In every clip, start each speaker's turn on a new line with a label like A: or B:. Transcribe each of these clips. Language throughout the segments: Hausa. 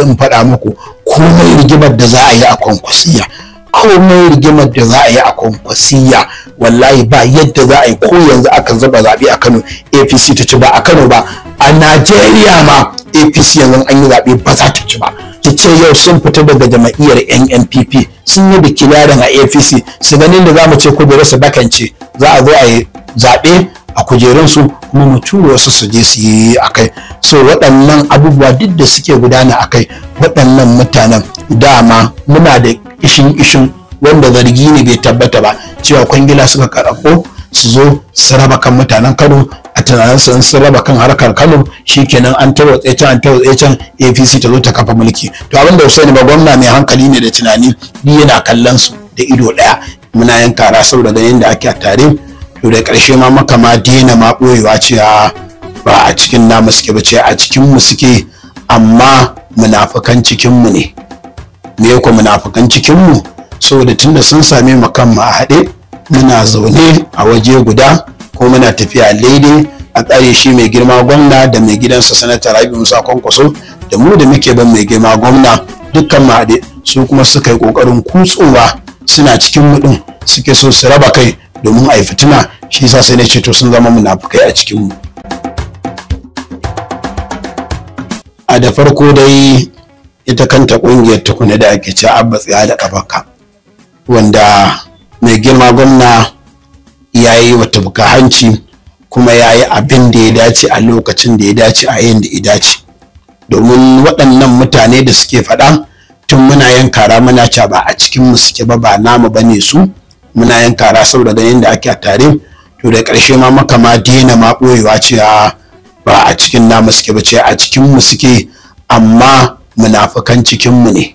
A: in faɗa muku komai rigimar da za a yi a Kwankwasiyya, komai rigimar da za a yi a Kwankwasiyya wallahi ba yadda za a yi. ko yanzu aka zuba zaɓe a Kano APC ta ci, ba a Kano ba a Najeriya ma APC yanzu an yi zaɓe ba za ta ci ba. ta ce yau sun fita daga jama'iyyar NNPP sun yi bikilarin a APC su ganin da za mu ce kujerarsu bakance, za a zo a yi zaɓe a kujerunsu kuma mu tura wasu su je su yi a kai. So waɗannan abubuwa duk da suke gudana a kai, waɗannan mutanen dama muna da ishin wanda zargi ne bai tabbata ba cewa kwangila suka karɓo su zo su raba kan mutanen Kano. A tunanin sun raba kan harkar Kano shikenan an tarwatse can APC ta zo ta kafa mulki. To abinda Hussein ba gwamna mai hankali ne da tunani, ni yana kallon su da ido ɗaya. Muna yin kara saboda ganin da ake tare. To da ƙarshe ma maka ma daina ma ɓoyewa cewa ba a cikin namu suke ba, ce a cikin mu suke, amma munafukan cikin mu ne. Me ko munafukan cikin mu? Saboda tunda sun same mu kan mu a haɗe, muna zaune a waje guda ko muna tafiya daidai a tsare shi mai girma gwamna da mai gidansa sanata Rabi Musa Kwankwaso da mu da muke ban mai girma gwamna dukkan mu haɗe. Su kuma suka yi ƙoƙarin kutsowa suna cikin mu ɗin, suke so su raba kai domin a yi fitina. Shi yasa sai na ce to sun zama munafukai a cikin mu. A da farko dai ita kanta ƙungiyar tukuna da ake cewa abba tsaya da kafarka, wanda mai girma gwamna ya yi wata buka hanci kuma ya yi abin da ya dace a lokacin da ya dace a yayin da ya dace. Domin waɗannan mutane da suke faɗa tun muna yin kara muna ca ba a cikin mu suke ba namu bane su, muna yin kara saboda ganin da ake tare. To da ƙarshe ma maka ma daina ma ɓoyewa cewa ba a cikin namu suke ba, ce a cikin mu suke, amma munafukan cikin mu ne.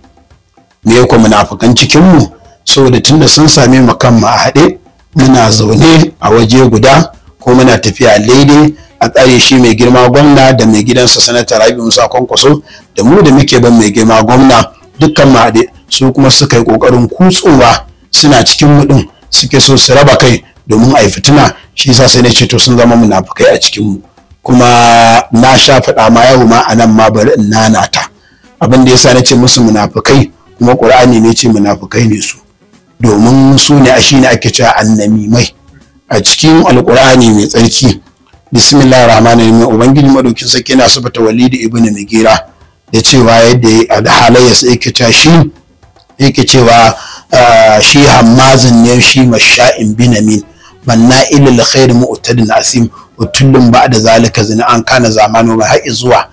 A: Me ko munafukan cikin mu? Saboda tunda sun same mu kan mu a haɗe, muna zaune a waje guda ko muna tafiya daidai a tsare shi mai girma gwamna da mai gidansa sanata Rabi Musa Kwankwaso da mu da muke ban mai girma gwamna dukkan mu haɗe. Su kuma suka yi ƙoƙarin kutsowa suna cikin mu ɗin, suke so su raba kai domin a yi fitina. Shi yasa sai na ce to sun zama munafukai a cikin mu. Kuma na sha faɗa ma yau ma a nan ma bari in nanata abin da yasa na ce musu munafukai, kuma Ƙur'ani ne ce munafukai ne su, domin su ne a shi ne ake cewa annamimai a cikin alƙur'ani mai tsarki. Bismillahir rahmanir rahim. Ubangiji madaukin sarki yana sabata Walid ibn Mughira da cewa yadda da halayyarsa yake cewa shi hammazin ne, shi masha'in binamin manna'il lil khair mu'tadin asim utullun ba'da zalika zina an kana zamanu ba har zuwa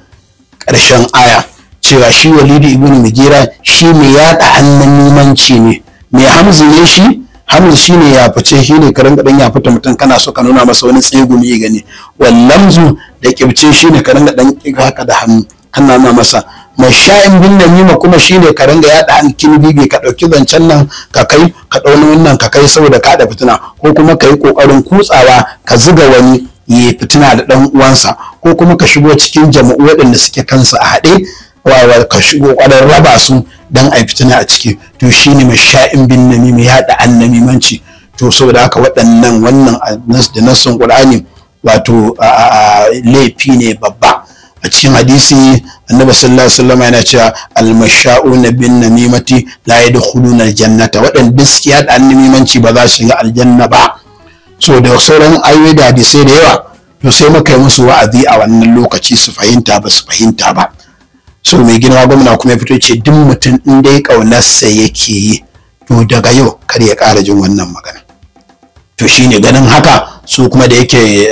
A: ƙarshen aya. Cewa shi Walid ibn Mughira shi mai yada annamimanci ne. Mai hamzu ne shi? Hamzu shine ya fice, shine ka ringa dan ya fita mutum kana so ka nuna masa wani tsegumi ya gani. Wallamzu da kibce shine ka ringa dan kiga haka da hannu kana nuna masa. Masha'in bin namima kuma shine ka ringa yada hankin bibi, ka dauki zancen nan ka kai, ka dauna wannan ka kai saboda ka da fitina, ko kuma kai kokarin kutsawa ka zuga wani ya fitina da dan uwansa, ko kuma ka shigo cikin jama'u waɗanda suke kansa a haɗe ka shigo ƙwarar raba su dan a fitina a ciki. To shine masha'in bin namimi ya da annamimanci. To saboda haka waɗannan wannan da nassun Qur'ani wato laifi ne babba. A cikin hadisi Annabi sallallahu alaihi wasallam yana cewa al-masha'una bin namimati la yadkhuluna al-jannata, waɗanda suke da annamimanci ba za su shiga aljanna ba. So da sauran ayoyi da hadisai da yawa, to sai muka yi musu wa'azi a wannan lokaci su fahimta ba su fahimta ba. So mai girma gwamna kuma ya fito ce duk mutum in dai ƙaunarsa yake yi, to daga yau kar ya ƙara jin wannan magana. To shine ganin haka su kuma da yake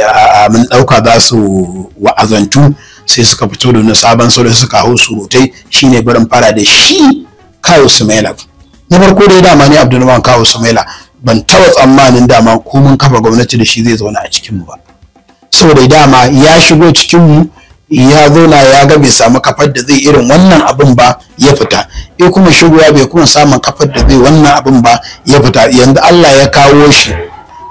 A: mun ɗauka za su wa'azantu, sai suka fito da wani sabon salo suka hau surutai. Shine barin fara da shi Kawu Sumaila. Na farko dai dama ne Abdulrahman Kawu Sumaila ban taɓa tsammanin dama ko mun kafa gwamnati da shi zai zauna a cikinmu ba, saboda dama ya shigo cikinmu ya zauna ya ga bai samu kafar da zai irin wannan abin ba ya fita, ya kuma shigowa bai kuma samun kafar da zai wannan abin ba ya fita. Yanzu Allah ya kawo shi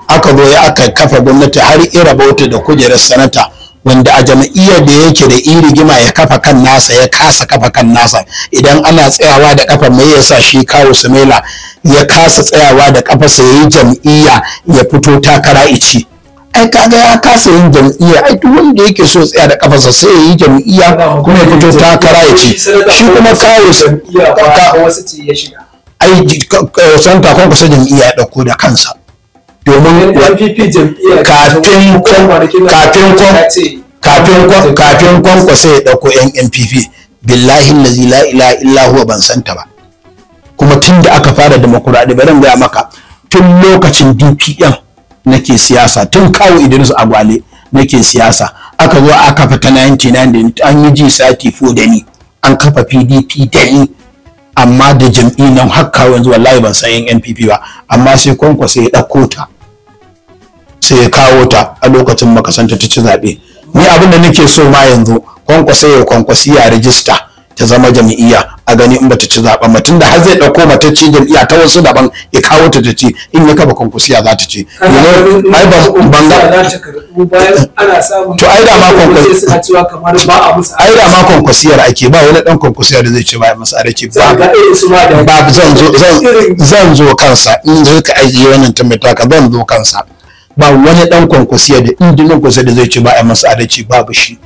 A: aka zo ya aka kafa gwamnati har ira bauta da kujerar sanata, wanda a jama'iyyar da yake da rigima ya kafa kan nasa ya kasa kafa kan nasa. Idan ana tsayawa da kafa mai yasa shi Kawu Sumaila ya kasa tsayawa da kafa sai yayi jam'iyya ya fito takara ici. ai kaga ya kasa yin jam'iyya. Ai duk wanda yake so tsaya da kafarsa sai ya yi jam'iyya kuma ya fito takara ya ce shi kuma kawo
B: wasu ce ya shiga.
A: ai san takon kusa jam'iyya ya dauko da kansa domin kafin Kwankwasa ya dauko yan NPP billahi allazi la ilaha illa huwa ban santa ba. kuma tun da aka fara demokuraɗiyya bari ga maka tun lokacin DPM nake siyasa, tun kawo Idris Agwale nake siyasa, aka zo aka fita 99 an yi G34 da ni, an kafa PDP da ni, amma da jam'i nan haka yanzu wallahi ban san NPP ba, amma sai Kwankwasa ya ɗauko ta sai ya kawo ta a lokacin makasanta ta ci zaɓe. Ni abin da nake so ma yanzu Kwankwasa ya Kwankwasiyya rajista ta zama jam'iyya a gani in bata ci zaɓen ba, tunda har zai ɗauko mata ci jam'iyya ta wasu daban ya kawo ta ci, in ya kafa Kwankwasiyya za ta ci. Ai ban ga to ai da ma Kwankwasiyyar ake ba wani ɗan Kwankwasiyya da zai ce ba masa arace ba. Zan zo kansa in zai ka ajiye wannan tambaya ka zan zo kansa. Ba wani ɗan Kwankwasiyya da indinin Kwankwasiyya da zai ce ba masa arace babu shi.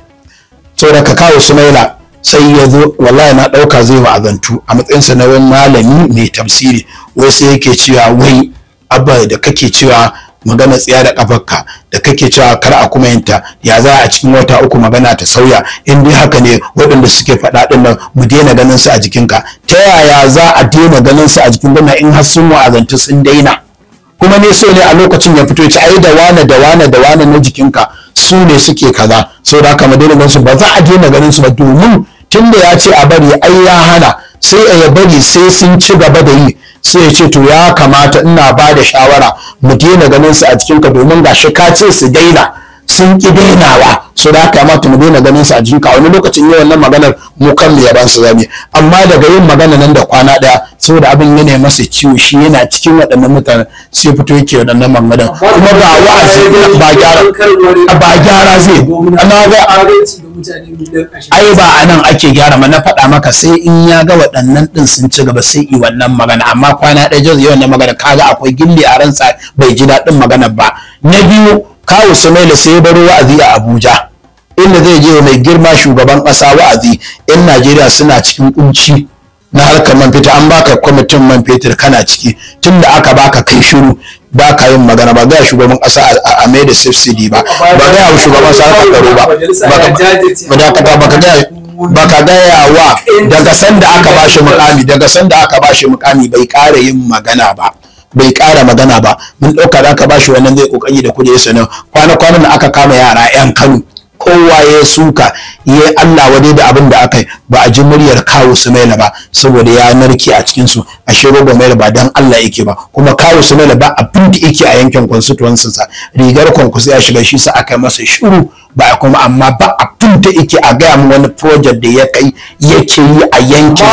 A: Saboda ka kawo Sumaila sai ya zo wallahi na ɗauka zai wa'azantu a matsayinsa na wani malami mai tafsiri, wai sai yake cewa wai abba da kake cewa magana tsiya da kafarka da kake cewa kar a kuma yinta ya za a cikin wata uku magana ta sauya, in dai haka ne waɗanda suke faɗa ɗin nan mu daina ganin su a jikinka. Ta yaya za a daina ganin su a jikin gwamna in har sun wa'azantu sun daina? kuma ne so ne a lokacin ya fito ya ce ai da wane na jikinka su ne suke kaza, saboda haka mu daina ganin su, ba za a daina ganin su ba, domin tunda ya ce a bari ai ya hana, sai a bari sai sun ci gaba da yi, sai ya ce to ya kamata ina ba da shawara mu daina ganin su a jikinka, domin gashi ka ce su daina sun ki dainawa, so da kamata mu daina ganin su a jikinka. Wani lokacin yi wannan maganar mu kan mu yaban su zame, amma daga yin magana nan da kwana daya saboda abin yana masa ciwo, shi yana cikin waɗannan mutanen sai fito yake waɗannan maganar, kuma ba wa'azi ba gyara zai amma ga ai ba anan ake gyara ma, na faɗa maka sai in ya ga waɗannan ɗin sun ci gaba sai yi wannan magana, amma kwana ɗaya jaz yi wannan magana kaga akwai gilli a ransa bai ji daɗin maganar ba. Na biyu kawo Sumaila sai ya baro wa'azi a Abuja inda zai je mai girma shugaban ƙasa wa'azi, 'yan Najeriya suna cikin kunci na harkar man fetur, an baka kwamitin man fetur kana ciki, tunda aka baka kai shiru ba ka yin magana, ba ga shugaban ƙasa a mai da subsidy ba ga shugaban ƙasa ka karo ba ka gaya wa daga sanda aka bashi mukami bai ƙara yin magana ba, bai ƙara magana ba. Mun ɗauka da aka bashi wannan zai ƙoƙari da kuje sanan kwana-kwanan da aka kama yara 'yan Kano, kowa ya suka ya Allah wadai da abin da aka yi, ba a ji muryar kawo Sumaila ba saboda ya narke a cikin su. Ashe rogo mai ba dan Allah yake ba, kuma kawo Sumaila ba abin da yake a yankin constituency sa, rigar Kwankwasa ya shiga shi sa aka masa shiru ba, kuma amma ba abin da yake a gaya mu wani project da ya kai yake yi a yankin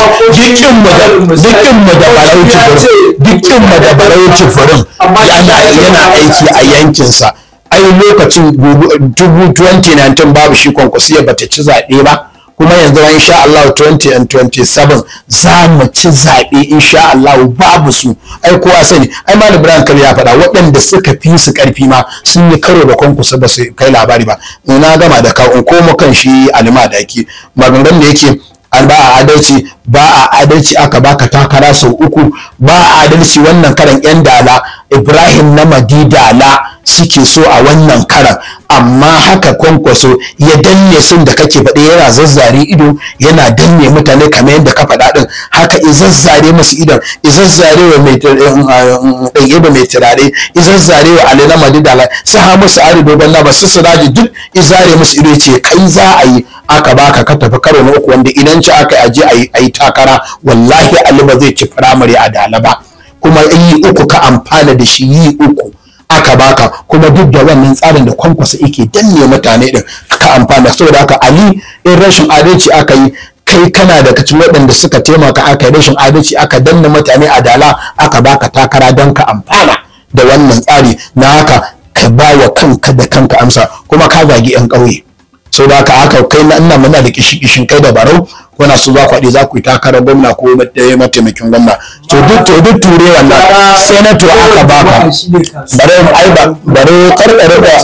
A: dukkan mu da barauci furin yana aiki a yankin sa. Ai lokacin 2019 babu shi Kwankwasiyya bata ci zaɓe ba, kuma yanzu insha Allah 2027 za mu ci zaɓe insha Allah babu su. Ai kowa sani, ai Malam Ibrahim Kar ya faɗa waɗanda suka fi su ƙarfi ma sun yi karo da Kwankwasa ba su kai labari ba. Na gama da ka in koma kan shi Alima da yake maganganun da yake ba a adalci aka baka takara sau uku, ba a adalci wannan karan 'yan Dala Ibrahim na Madidala suke so a wannan karan, amma haka Kwankwaso ya danne sun da kake faɗi, yana zazzare ido yana danne mutane kamar yadda ka faɗa ɗin, haka izazzare musu idon, izazzare wa mai ɗaiɗe mai turare, izazzare wa Ali na Madidala, su ha musu ari dogon na ba su siraji duk izare musu ido, ce kai za a yi aka baka ka tafi karo na uku, wanda idan ci aka aje a yi takara wallahi Ali ba zai ci firamare a Dala ba, kuma yi uku ka amfana da shi, yi uku aka baka, kuma duk da wannan tsarin da Kwankwasa yake danne mutane din ka amfana. Saboda haka Ali in rashin adalci aka yi, kai kana da kacin waɗanda suka taimaka aka yi rashin adalci aka danne mutane a Dala aka baka takara don ka amfana da wannan tsari, na haka ka ba wa kanka da kanka amsa. Kuma ka zagi 'yan ƙauye, sau da aka kai na ina muna da kishin kai da barau kuna su za ku haɗe za ku yi takarar gwamna ko mataimakin gwamna to duk ture wannan senator aka baka bare karkare da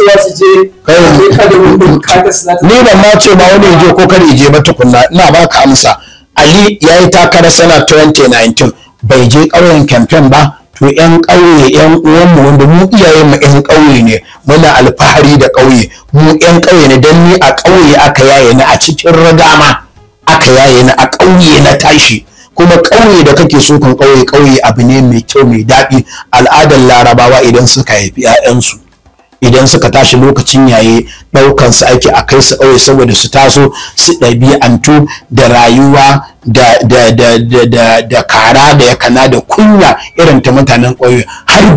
A: ni ban ma ce ma wani je ko kar je ba tukunna ina baka amsa. Ali ya yi takarar sana 2019 bai je ƙauyen campaign ba. To ƴan ƙauye ƴan uwanmu wanda mu iyayen mu ƴan ƙauye ne muna alfahari da ƙauye mu ƴan ƙauye ne dan ni a ƙauye aka yaye ni a cikin ragama aka yaye ni a ƙauye na tashi kuma ƙauye da kake so kan ƙauye abu ne mai kyau mai daɗi. Al'adar Larabawa idan suka haifi ƴaƴansu idan suka tashi lokacin yaye ɗaukan su ake a kai su ƙauye saboda su taso su ɗabi'antu da rayuwa da kara da yakana da kunya irin ta mutanen ƙauye. Har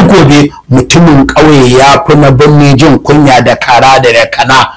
A: gobe mutumin ƙauye ya fi na birni jin kunya da kara da yakana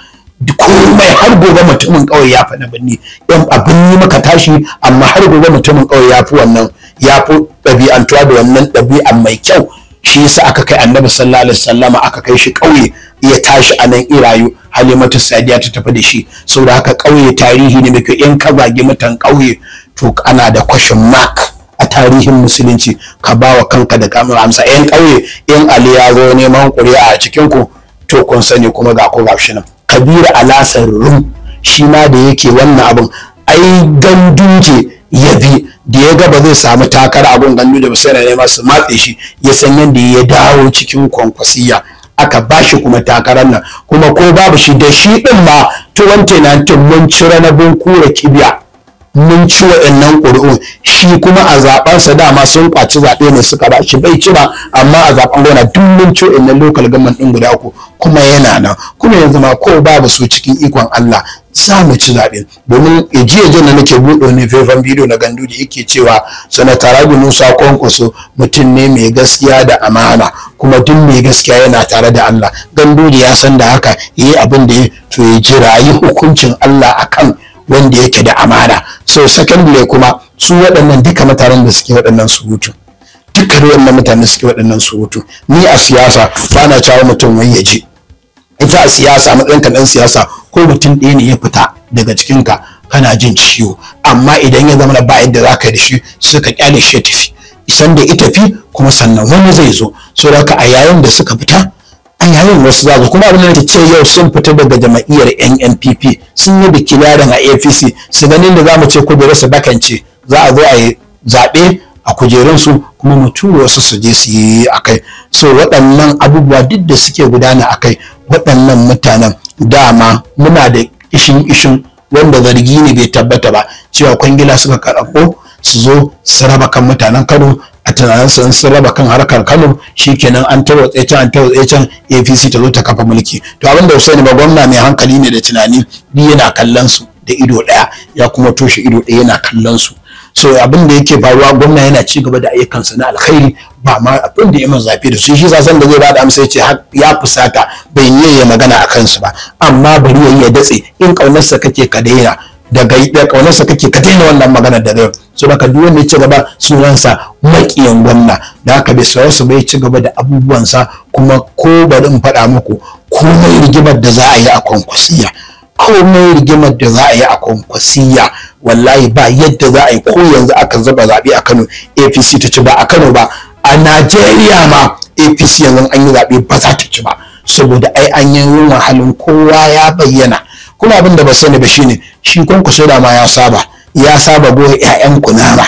A: komai. Har gobe mutumin ƙauye ya fi na birni yan abin yi maka tashi amma har gobe mutumin ƙauye ya fi wannan ya fi ɗabi'antuwa da wannan ɗabi'an mai kyau. Shi yasa aka kai Annabi sallallahu alaihi wasallama aka kai shi ƙauye ya tashi a nan irayu Halimatu Sadiya ta tafi da shi saboda haka ƙauye tarihi ne mai kyau. In ka zagi mutan ƙauye to ana da question mark a tarihin musulunci ka bawa kanka da kamar amsa. Yan ƙauye in Ali ya zo neman ƙuri'a a cikin ku to kun sani kuma ga ku gashi nan Kabiru Alasar Rum shi ma da yake wannan abun ai Ganduje ya bi da ya ga ba zai samu takara abun Ganduje ba sai ne masu matse shi ya san yanda ya dawo cikin Kwankwasiyya aka bashi kuma takarar nan kuma ko babu shi da shi din ma 2019 mun cire na Bunkure Kibiya mun ci wa'annan ƙuri'un shi kuma a zaɓensa dama sun kwaci zaɓe ne suka ba shi bai ci ba amma a zaɓen gona duk mun ci wa'annan local government ɗin guda uku kuma yana nan kuma yanzu ma ko babu su cikin ikon Allah za mu ci zaɓe domin jiya da nake buɗe wani faifan bidiyo na Ganduje yake cewa sanata Rabi Musa Kwankwaso mutum ne mai gaskiya da amana kuma duk mai gaskiya yana tare da Allah. Ganduje ya san da haka yayi abin da ya to ya jira yi hukuncin Allah akan wanda yake da amana. So secondly kuma su waɗannan duka mutanen da suke waɗannan surutu dukkan waɗannan mutanen suke waɗannan surutu ni a siyasa ba na cewa mutum wai ya je ita a siyasa matsayin kan ɗan siyasa ko mutum ɗaya ne ya fita daga cikinka kana jin ciwo amma idan ya zama ba yadda za ka yi da shi sai ka kyale shi ya tafi isan da ita fi kuma sannan wani zai zo so da a yayin da suka fita a yayin wasu zazu kuma abin da ce yau sun fita daga jama'iyyar NNPP sun yi bikilarin a APC su ganin da zamu ce kujerar su bakance za a zo a yi zaɓe a kujerunsu kuma mu tura wasu su je su yi akai. So waɗannan abubuwa duk da suke gudana akai waɗannan mutanen dama muna da ishin wanda zargi ne bai tabbata ba cewa kwangila suka karɓo su zo su raba kan mutanen Kano a tunaninsu in sun raba kan harkar Kano shikenan an tarwatse can APC ta zo ta kafa mulki. To abin da Hussein ba gwamna mai hankali ne da tunani ni yana kallon su da ido ɗaya ya kuma toshe ido ɗaya yana kallon su. So abin da yake faruwa gwamna yana ci gaba da ayyukansa na alkhairi ba ma abin da ya min zafi da su shi sasan da zai bada amsa yace ya fusata bai yi ya magana a kansu ba amma bari yayi ya datse in kaunarsa kake ka daina daga kaunarsa kake ka daina wannan magana da yau. So da duk wanda ya ci gaba sunansa makiyan gwamna da haka bai sauya su bai ci gaba da abubuwansa kuma ko bari in faɗa muku komai rigimar da za a yi a Kwankwasiyya komai rigimar da za a yi a Kwankwasiyya wallahi ba yadda za a yi ko yanzu aka zuba zaɓe a Kano APC ta ci ba a Kano ba a Najeriya ma APC yanzu an yi zaɓe ba za ta ci ba saboda ai an yi wahalin kowa ya bayyana kuma abin da ba sani ba shine shi Kwankwaso da ma ya saba goya ƴaƴan kunama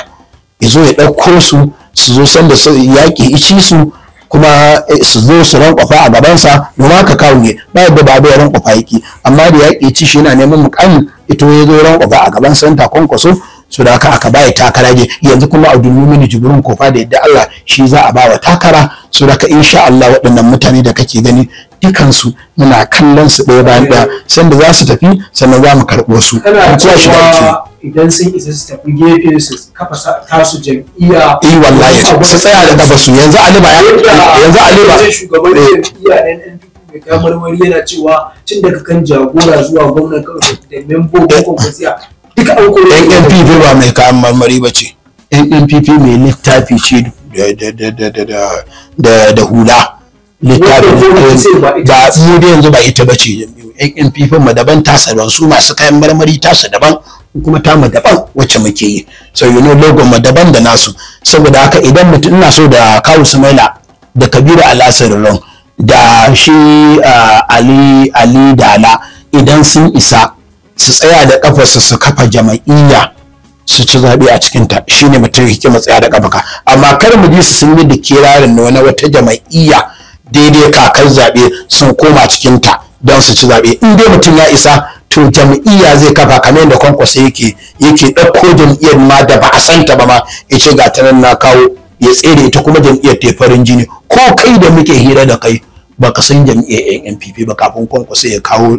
A: yazo ya ɗauko su zo sanda yaƙi ici su kuma su zo su rankwafa a gabansa noma ka kawo ne ba yadda ba bai rankwafa yaki amma da yaƙi ci shi yana neman mukami ito ya zo rankwafa a gaban santa Kwankwaso su da aka bai takara je yanzu kuma Abdulmumin Jibrin Kofa da yadda Allah shi za a ba wa takara su da insha Allah waɗannan mutane da kake gani dukansu muna kallon su ɗaya bayan ɗaya sanda za su tafi sannan za mu karɓo su
B: idan sun isa su tafi gefe su kafa tasu jam'iyya
A: wallahi su tsaya da gaba su yanzu Ali ba
B: shugaban jam'iyya NNPP mai kamar wani yana cewa tun daga kan jagora zuwa gwamnan Kano da membobin Kwankwasiyya duka an kore
A: NNPP ba mai kayan marmari ba ce NNPP mai littafi ce da hula littafi ba mu da yanzu ba ita bace NPP mu daban tasa daban, su masu kayan marmari tasa daban kuma tamu daban wacce muke yi. So logo mu daban da nasu. Saboda haka idan mutum ina so da Kawu Sumaila da Kabiru Alasirin da shi Ali Dala idan sun isa su tsaya da kafarsu su kafa jama'iyya su ci zaɓe a cikinta, shine mutum hikima tsaya da kafa. Amma kar mu ji su sun yi da kirarin na wata jama'iyya daidai kakar zaɓe sun koma cikinta don su ci zaɓe. In dai mutum ya isa to jam'iyya zai kafa, kamar yadda Kwankwasa yake ɗauko jam'iyyar ma da ba a santa ba ma ya ce ga ta nan na kawo, ya tsere ita kuma jam'iyyar ta farin jini. Ko kai da muke hira da kai baka san jam'iyyar NPP ba kafin Kwankwasa ya kawo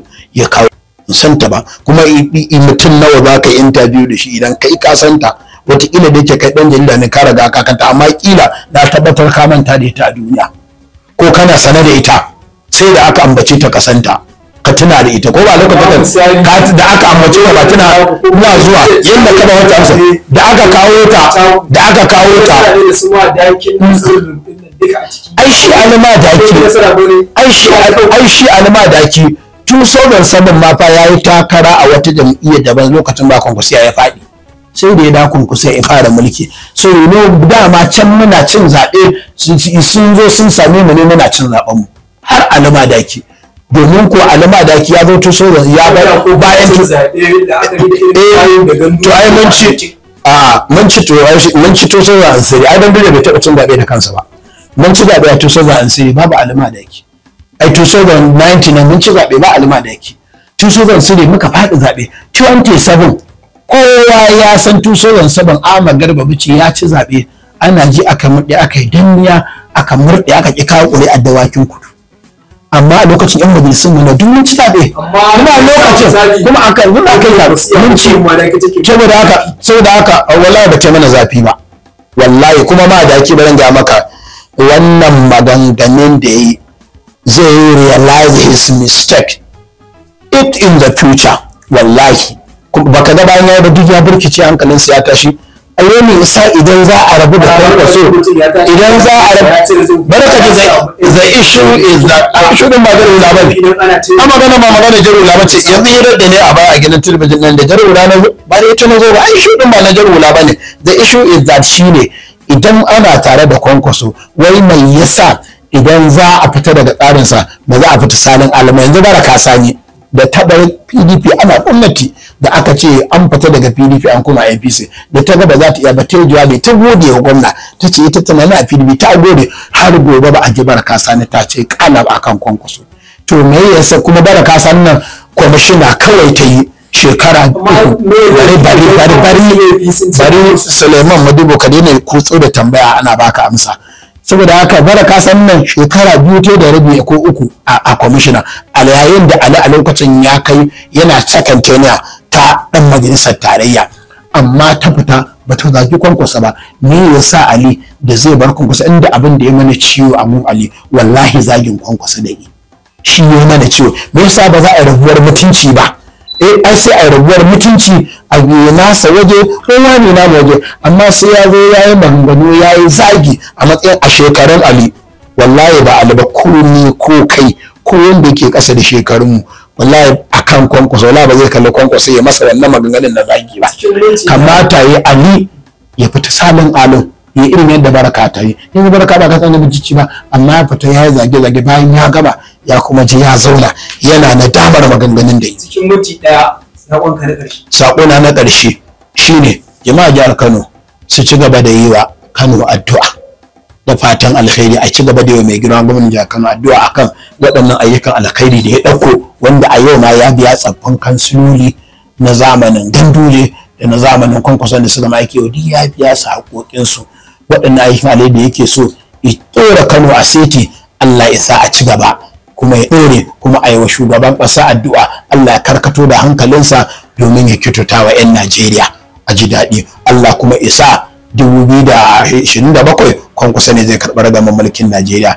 A: santa ba. Kuma mutum nawa za ka yi interview da shi idan kai ka santa, wataƙila da yake kai ɗan jarida ne ka riga ka kanta, amma ƙila na tabbatar ka manta da ita a duniya ko kana sane da ita sai da aka ambace ta kasanta ka tuna da ita, ko ba lokacin da aka ambace ta ba tuna ina zuwa yadda ka ba wata amsa da aka kawo ta ai shi alma daki tun soban sabon ma fa yayi takara a wata jam'iyyar daban lokacin ba Kwankwasiyya ya faɗi, sai da ya da Kwankwasiyya ya fara mulki. So dama can muna cin zaɓe sun zo sun same mu ne muna cin zaɓen mu har alma daki, domin ko alma daki ya zo tun soban ya bar bayan zaɓe da aka yi da gandu. To ai mun ci to soban ansari ai dan bai taɓa cin zaɓe da kansa ba. Mun ci zaɓe a 2003 babu alma daki. Ai 2019 mun ci zaɓe ba alma daki. 2003 muka faɗi zaɓe. 27 kowa ya san 2007 Ahmad Garba Bichi ya ci zaɓe, ana ji aka murɗe aka yi danniya aka murɗe aka ƙi kawo ƙuri'ar Dawakin Kudu. Amma a lokacin yan majalisun mu na duk mun ci zaɓe. Kuma lokacin kuma aka mun ci saboda haka wallahi ba ta mana zafi ba. Wallahi kuma ma daki baran ga maka wannan maganganun da yayi zai realize his mistake it in the future. Wallahi baka ga bayan ya ba duk ya burkice hankalin sa ya tashi. Ayyami isa idan za a rabu da Kwankwaso, idan za a rabu barka the issue is that issue din maganar laban magana jaru laban ce yanzu hirar da ne a baya a gidan talabijin nan da jaru laban ba da ita na zo ba issue din ba na jaru laban ne. The issue is that shine idan ana tare da Kwankwaso wai mai yasa idan za a fita daga tsarinsa ba za a fita salin alama. Yanzu Baraka Sani da tabar PDP ana gwamnati da aka ce an fita daga PDP an kuma APC da ta ga ba za ta iya ba ta jawabi ta gode wa gwamna ta ce ita tana na PDP ta gode har gobe ba a ji Baraka Sani ta ce kana ba kan Kwankwaso. To me yasa kuma Baraka Sani nan kwamishina kawai ta yi shekara bari Suleiman Madubo ka daina kutso da tambaya ana baka amsa. Saboda haka Baraka Sani nan shekara 2 da rabi ko 3 a kwamishina, a yayin da Ali a lokacin ya kai yana second tenure ta dan majalisar tarayya, amma ta fita ba ta zaki Kwankwaso ba. Me yasa Ali da zai bar Kwankwaso inda abin da ya mana ciwo a mun Ali wallahi zagin Kwankwaso da yi shi ya mana ciwo. Me yasa ba za a rabuwar mutunci ba? Ai sai a rabuwar mutunci a nasa waje kowa ne na waje, amma sai ya zo ya yi maganganu ya yi zagi a matsayin a shekarun Ali. Wallahi ba Ali ba ko ni ko kai ko wanda ke ƙasa da shekarunmu wallahi akan Kwankwaso wallahi ba zai kalli Kwankwaso ya masa wannan maganganun na zagi ba. Kamata ya Ali ya fita salin alin ya irin yadda Baraka ta yi. Yanzu Baraka ba ka san bijici ba, amma ya fita ya yi zage-zage bayan ya gaba ya kuma je ya zauna yana nadamar maganganun da yi.
B: Cikin minti ɗaya saƙonka na ƙarshe.
A: Saƙona na ƙarshe shine jama'a jihar Kano su ci gaba da yi wa Kano addu'a da fatan alkhairi, a ci gaba da yi wa mai girma gwamnatin jihar Kano addu'a akan waɗannan ayyukan alkhairi da ya ɗauko, wanda a yau ma ya biya tsaffin kansiloli na zamanin Ganduje da na zamanin Kwankwaso da suka maki yau ya biya su haƙoƙinsu. Waɗannan ayyukan alkhairi da yake so ya ɗora Kano a seti, Allah ya sa a ci gaba kuma ya ɗore, kuma a yi wa shugaban ƙasa addu'a Allah ya karkato da hankalinsa domin ya kyautata wa 'yan Najeriya a ji daɗi. Allah kuma isa 2027 Kwankwaso ne zai karɓar gaban mulkin Najeriya.